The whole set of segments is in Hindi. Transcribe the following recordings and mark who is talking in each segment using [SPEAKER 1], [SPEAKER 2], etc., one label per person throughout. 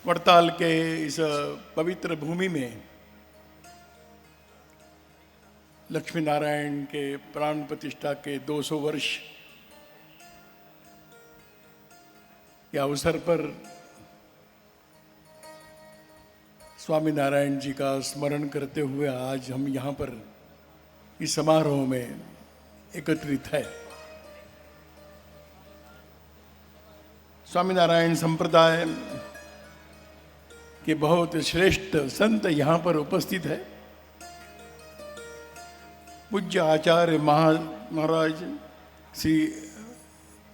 [SPEAKER 1] वड़ताल के इस पवित्र भूमि में लक्ष्मी नारायण के प्राण प्रतिष्ठा के 200 वर्ष के अवसर पर स्वामी नारायण जी का स्मरण करते हुए आज हम यहाँ पर इस समारोह में एकत्रित है। स्वामी नारायण संप्रदाय के बहुत श्रेष्ठ संत यहाँ पर उपस्थित है। पूज्य आचार्य महाराज श्री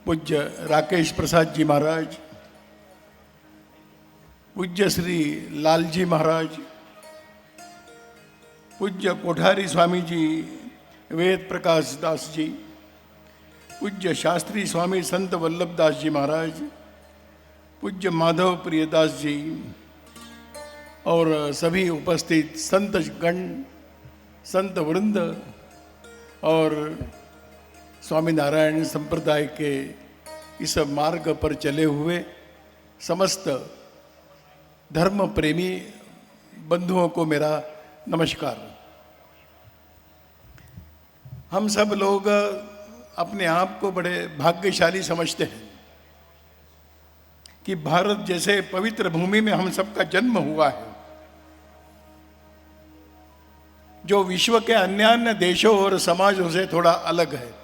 [SPEAKER 1] पूज्य राकेश प्रसाद जी महाराज, पूज्य श्री लालजी महाराज, पूज्य कोठारी स्वामी जी वेद प्रकाश दास जी, पूज्य शास्त्री स्वामी संत वल्लभ दास जी महाराज, पूज्य माधव प्रियदास जी और सभी उपस्थित संत गण, संत वृंद और स्वामी नारायण संप्रदाय के इस मार्ग पर चले हुए समस्त धर्म प्रेमी बंधुओं को मेरा नमस्कार। हम सब लोग अपने आप को बड़े भाग्यशाली समझते हैं कि भारत जैसे पवित्र भूमि में हम सबका जन्म हुआ है, जो विश्व के अन्य देशों और समाजों से थोड़ा अलग है।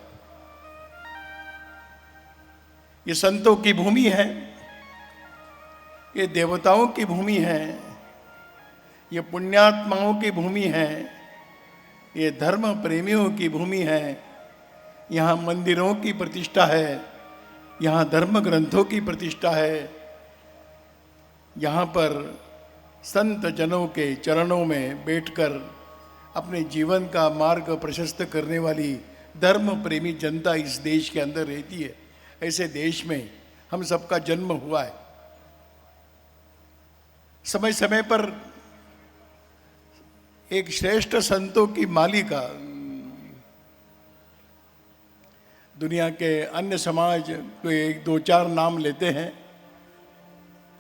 [SPEAKER 1] ये संतों की भूमि है, ये देवताओं की भूमि है, ये पुण्यात्माओं की भूमि है, ये धर्म प्रेमियों की भूमि है। यहाँ मंदिरों की प्रतिष्ठा है, यहाँ धर्म ग्रंथों की प्रतिष्ठा है। यहाँ पर संत जनों के चरणों में बैठकर अपने जीवन का मार्ग प्रशस्त करने वाली धर्म प्रेमी जनता इस देश के अंदर रहती है। ऐसे देश में हम सबका जन्म हुआ है। समय समय पर एक श्रेष्ठ संतों की मालिका दुनिया के अन्य समाज तो एक दो चार नाम लेते हैं,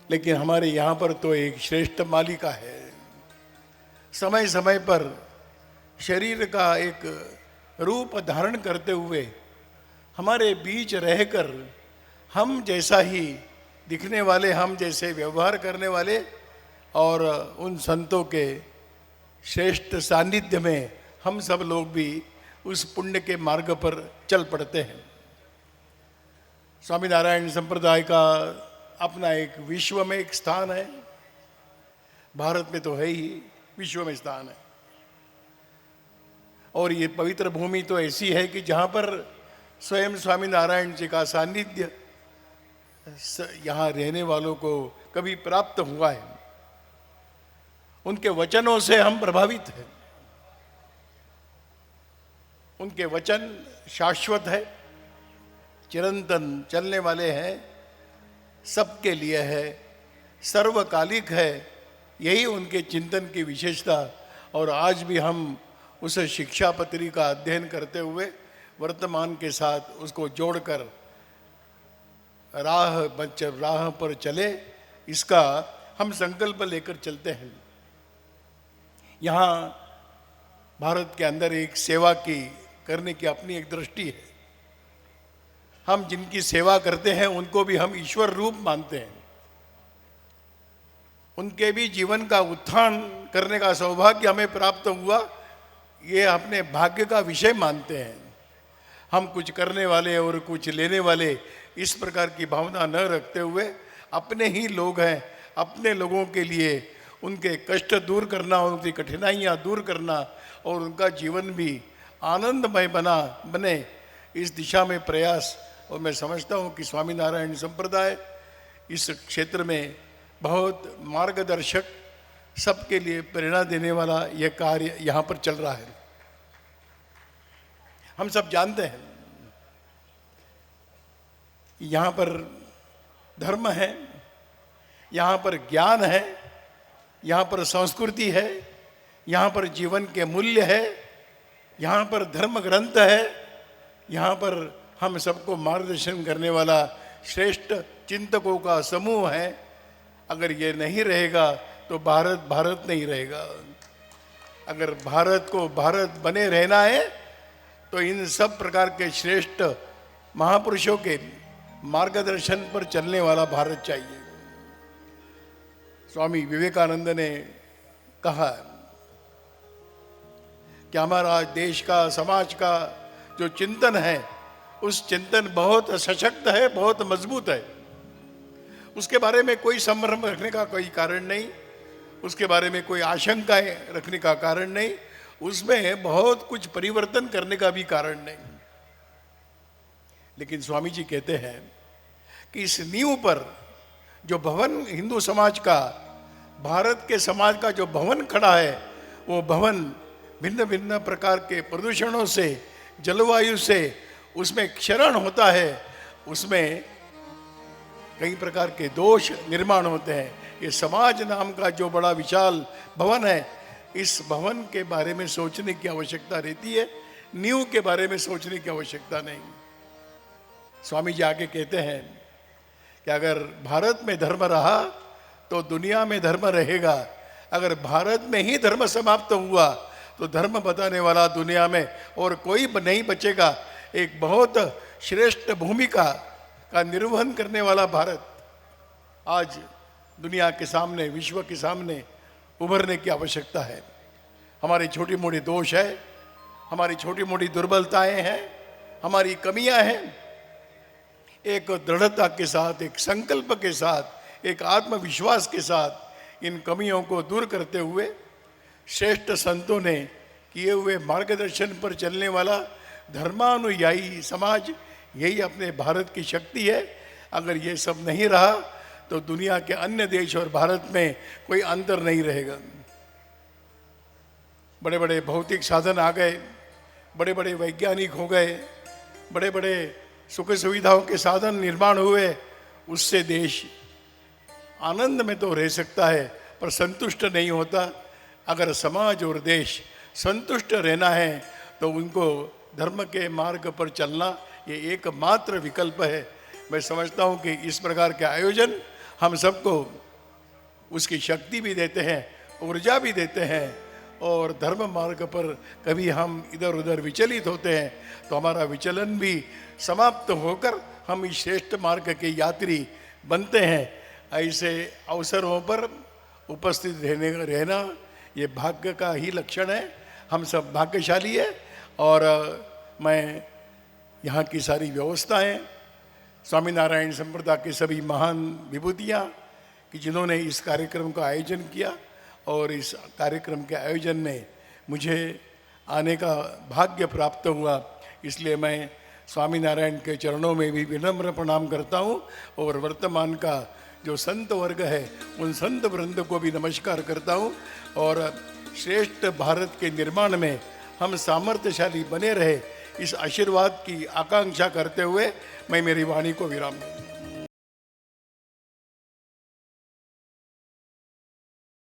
[SPEAKER 1] लेकिन हमारे यहाँ पर तो एक श्रेष्ठ मालिका है। समय समय पर शरीर का एक रूप धारण करते हुए हमारे बीच रहकर हम जैसा ही दिखने वाले, हम जैसे व्यवहार करने वाले और उन संतों के श्रेष्ठ सानिध्य में हम सब लोग भी उस पुण्य के मार्ग पर चल पड़ते हैं। स्वामी नारायण संप्रदाय का अपना एक विश्व में एक स्थान है, भारत में तो है ही, विश्व में स्थान है। और ये पवित्र भूमि तो ऐसी है कि जहाँ पर स्वयं स्वामी नारायण जी का सानिध्य यहाँ रहने वालों को कभी प्राप्त हुआ है। उनके वचनों से हम प्रभावित हैं। उनके वचन शाश्वत है, चिरंतन चलने वाले हैं, सबके लिए है, सर्वकालिक है। यही उनके चिंतन की विशेषता। और आज भी हम उस शिक्षा पत्री का अध्ययन करते हुए वर्तमान के साथ उसको जोड़कर राह पर चले, इसका हम संकल्प लेकर चलते हैं। यहाँ भारत के अंदर एक सेवा की करने की अपनी एक दृष्टि है। हम जिनकी सेवा करते हैं उनको भी हम ईश्वर रूप मानते हैं। उनके भी जीवन का उत्थान करने का सौभाग्य हमें प्राप्त हुआ, ये अपने भाग्य का विषय मानते हैं। हम कुछ करने वाले और कुछ लेने वाले इस प्रकार की भावना न रखते हुए अपने ही लोग हैं, अपने लोगों के लिए उनके कष्ट दूर करना, उनकी कठिनाइयाँ दूर करना और उनका जीवन भी आनंदमय बने, इस दिशा में प्रयास। और मैं समझता हूँ कि स्वामी नारायण संप्रदाय इस क्षेत्र में बहुत मार्गदर्शक, सबके लिए प्रेरणा देने वाला यह कार्य यहाँ पर चल रहा है। हम सब जानते हैं यहाँ पर धर्म है, यहाँ पर ज्ञान है, यहाँ पर संस्कृति है, यहाँ पर जीवन के मूल्य है, यहाँ पर धर्म ग्रंथ है, यहाँ पर हम सबको मार्गदर्शन करने वाला श्रेष्ठ चिंतकों का समूह है। अगर ये नहीं रहेगा तो भारत भारत नहीं रहेगा। अगर भारत को भारत बने रहना है तो इन सब प्रकार के श्रेष्ठ महापुरुषों के मार्गदर्शन पर चलने वाला भारत चाहिए। स्वामी विवेकानंद ने कहा कि हमारा देश का, समाज का जो चिंतन है, उस चिंतन बहुत सशक्त है, बहुत मजबूत है। उसके बारे में कोई संभ्रम रखने का कोई कारण नहीं, उसके बारे में कोई आशंकाएं रखने का कारण नहीं, उसमें बहुत कुछ परिवर्तन करने का भी कारण नहीं। लेकिन स्वामी जी कहते हैं कि इस नींव पर जो भवन हिंदू समाज का, भारत के समाज का जो भवन खड़ा है, वो भवन भिन्न भिन्न प्रकार के प्रदूषणों से, जलवायु से उसमें क्षरण होता है, उसमें कई प्रकार के दोष निर्माण होते हैं। ये समाज नाम का जो बड़ा विशाल भवन है, इस भवन के बारे में सोचने की आवश्यकता रहती है, नींव के बारे में सोचने की आवश्यकता नहीं। स्वामी जी आगे कहते हैं कि अगर भारत में धर्म रहा तो दुनिया में धर्म रहेगा, अगर भारत में ही धर्म समाप्त हुआ तो धर्म बताने वाला दुनिया में और कोई नहीं बचेगा। एक बहुत श्रेष्ठ भूमिका का निर्वहन करने वाला भारत आज दुनिया के सामने, विश्व के सामने उभरने की आवश्यकता है। हमारी छोटी मोटी दोष है, हमारी छोटी मोटी दुर्बलताएं हैं, हमारी कमियां हैं। एक दृढ़ता के साथ, एक संकल्प के साथ, एक आत्मविश्वास के साथ इन कमियों को दूर करते हुए श्रेष्ठ संतों ने किए हुए मार्गदर्शन पर चलने वाला धर्मानुयायी समाज, यही अपने भारत की शक्ति है। अगर ये सब नहीं रहा तो दुनिया के अन्य देश और भारत में कोई अंतर नहीं रहेगा। बड़े बड़े भौतिक साधन आ गए, बड़े बड़े वैज्ञानिक हो गए, बड़े बड़े सुख सुविधाओं के साधन निर्माण हुए, उससे देश आनंद में तो रह सकता है पर संतुष्ट नहीं होता। अगर समाज और देश संतुष्ट रहना है तो उनको धर्म के मार्ग पर चलना ये एकमात्र विकल्प है। मैं समझता हूँ कि इस प्रकार के आयोजन हम सबको उसकी शक्ति भी देते हैं, ऊर्जा भी देते हैं, और धर्म मार्ग पर कभी हम इधर उधर विचलित होते हैं तो हमारा विचलन भी समाप्त होकर हम इस श्रेष्ठ मार्ग के यात्री बनते हैं। ऐसे अवसरों पर उपस्थित रहना ये भाग्य का ही लक्षण है। हम सब भाग्यशाली है। और मैं यहाँ की सारी व्यवस्थाएं, स्वामीनारायण संप्रदाय के सभी महान विभूतियाँ कि जिन्होंने इस कार्यक्रम का आयोजन किया, और इस कार्यक्रम के आयोजन में मुझे आने का भाग्य प्राप्त हुआ, इसलिए मैं स्वामीनारायण के चरणों में भी विनम्र प्रणाम करता हूँ। और वर्तमान का जो संत वर्ग है उन संत वृंद को भी नमस्कार करता हूँ। और श्रेष्ठ भारत के निर्माण में हम सामर्थ्यशाली बने रहे, इस आशीर्वाद की आकांक्षा करते हुए मैं मेरी वाणी को विराम दूँ।